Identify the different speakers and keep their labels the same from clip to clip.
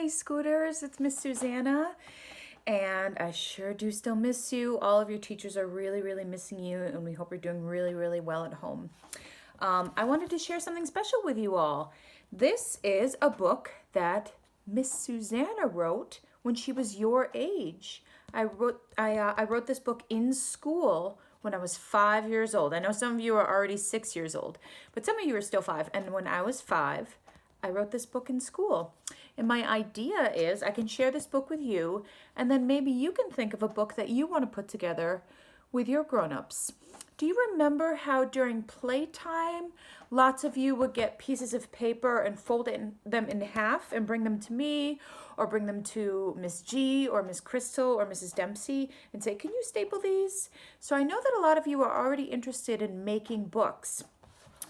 Speaker 1: Honey Scooters. It's Miss Susanna, and I sure do still miss you. All of your teachers are really, really missing you, and we hope you're doing really, really well at home. I wanted to share something special with you all. This is a book that Miss Susanna wrote when she was your age. I wrote this book in school when I was 5 years old. I know some of you are already 6 years old, but some of you are still 5. And when I was 5, I wrote this book in school. And my idea is I can share this book with you, and then maybe you can think of a book that you want to put together with your grown-ups. Do you remember how during playtime, lots of you would get pieces of paper and fold them in half and bring them to me, or bring them to Miss G or Miss Crystal or Mrs. Dempsey and say, can you staple these? So I know that a lot of you are already interested in making books.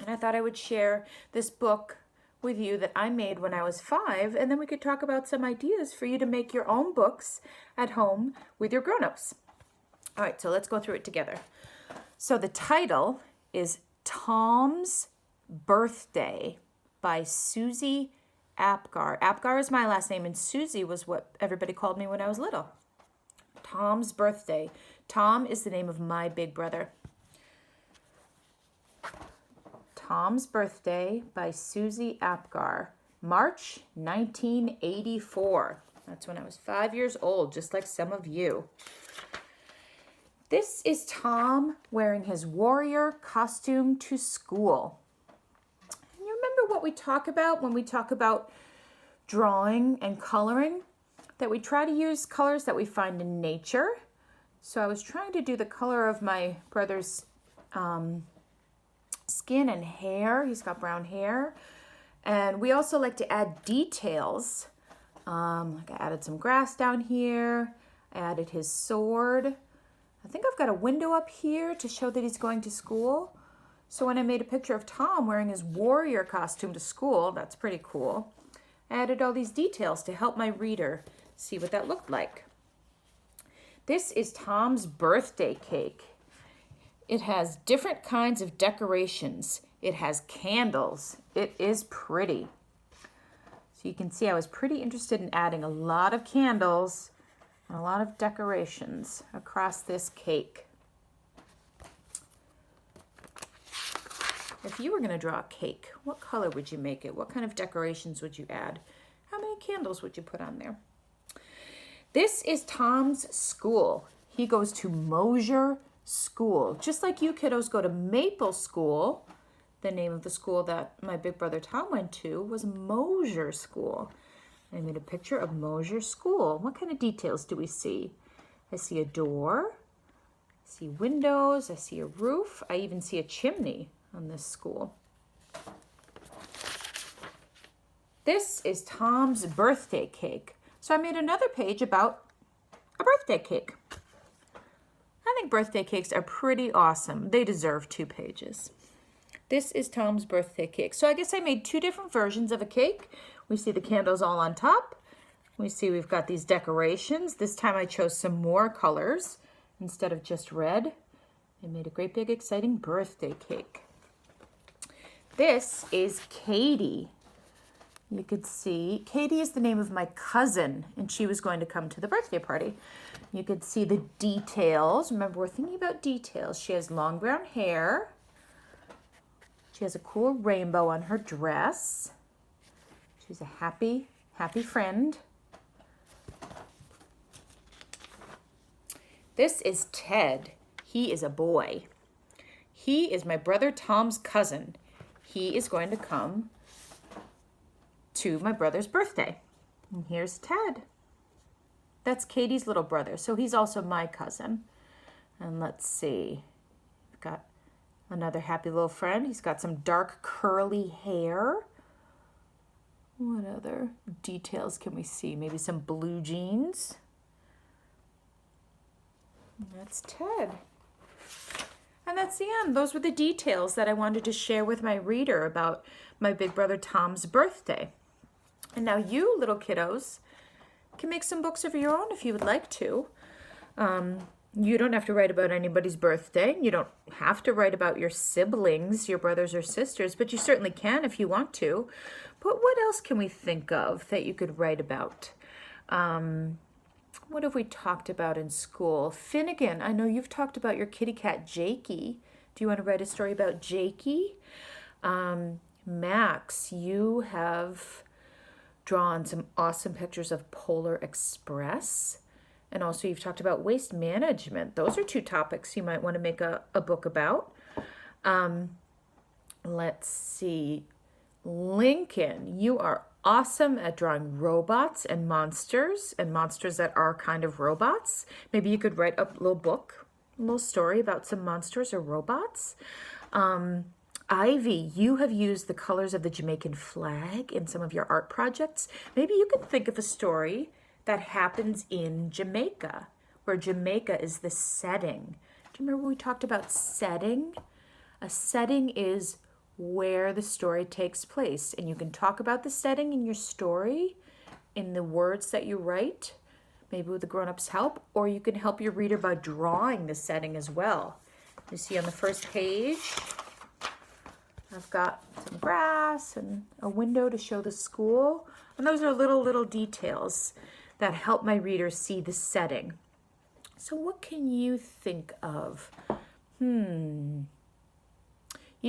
Speaker 1: And I thought I would share this book with you that I made when I was 5, and then we could talk about some ideas for you to make your own books at home with your grown-ups. All right, so let's go through it together. So the title is Tom's Birthday by Susie Apgar. Apgar is my last name, and Susie was what everybody called me when I was little. Tom's Birthday. Tom is the name of my big brother. Tom's Birthday by Susie Apgar, March 1984. That's when I was 5 years old, just like some of you. This is Tom wearing his warrior costume to school. And you remember what we talk about when we talk about drawing and coloring? That we try to use colors that we find in nature. So I was trying to do the color of my brother's skin and hair. He's got brown hair. And we also like to add details. Like I added some grass down here. I added his sword. I think I've got a window up here to show that he's going to school. So when I made a picture of Tom wearing his warrior costume to school, that's pretty cool. I added all these details to help my reader see what that looked like. This is Tom's birthday cake. It has different kinds of decorations. It has candles. It is pretty. So you can see I was pretty interested in adding a lot of candles and a lot of decorations across this cake. If you were going to draw a cake, what color would you make it? What kind of decorations would you add? How many candles would you put on there? This is Tom's school. He goes to Mosier School. Just like you kiddos go to Maple School, the name of the school that my big brother Tom went to was Mosier School. I made a picture of Mosier School. What kind of details do we see? I see a door, I see windows, I see a roof, I even see a chimney on this school. This is Tom's birthday cake. So I made another page about a birthday cake. I think birthday cakes are pretty awesome. They deserve 2 pages. This is Tom's birthday cake. So I guess I made 2 different versions of a cake. We see the candles all on top. We see we've got these decorations. This time I chose some more colors instead of just red. I made a great big exciting birthday cake. This is Katie. You could see, Katie is the name of my cousin, and she was going to come to the birthday party. You could see the details. Remember, we're thinking about details. She has long brown hair. She has a cool rainbow on her dress. She's a happy, happy friend. This is Ted. He is a boy. He is my brother Tom's cousin. He is going to come to my brother's birthday. And here's Ted. That's Katie's little brother, so he's also my cousin. And let's see, we've got another happy little friend. He's got some dark curly hair. What other details can we see? Maybe some blue jeans. And that's Ted. And that's the end. Those were the details that I wanted to share with my reader about my big brother Tom's birthday. And now you little kiddos can make some books of your own if you would like to. You don't have to write about anybody's birthday. You don't have to write about your siblings, your brothers or sisters, but you certainly can if you want to. But what else can we think of that you could write about? What have we talked about in school? Finnegan, I know you've talked about your kitty cat, Jakey. Do you want to write a story about Jakey? Max, you have drawn some awesome pictures of Polar Express. And also you've talked about waste management. Those are two topics you might want to make a book about. Let's see. Lincoln, you are awesome at drawing robots and monsters that are kind of robots. Maybe you could write a little book, a little story about some monsters or robots. Ivy, you have used the colors of the Jamaican flag in some of your art projects. Maybe you could think of a story that happens in Jamaica, where Jamaica is the setting. Do you remember we talked about setting? A setting is where the story takes place, and you can talk about the setting in your story in the words that you write, maybe with the grown-ups' help, or you can help your reader by drawing the setting as well. You see on the first page, I've got some grass and a window to show the school, and those are little details that help my readers see the setting. So what can you think of? You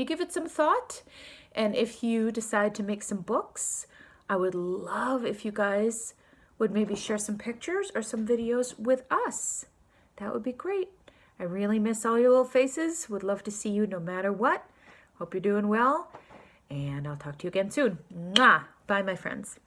Speaker 1: give it some thought, and if you decide to make some books, I would love if you guys would maybe share some pictures or some videos with us. That would be great. I really miss all your little faces. Would love to see you no matter what. Hope you're doing well, and I'll talk to you again soon. Mwah! Bye, my friends.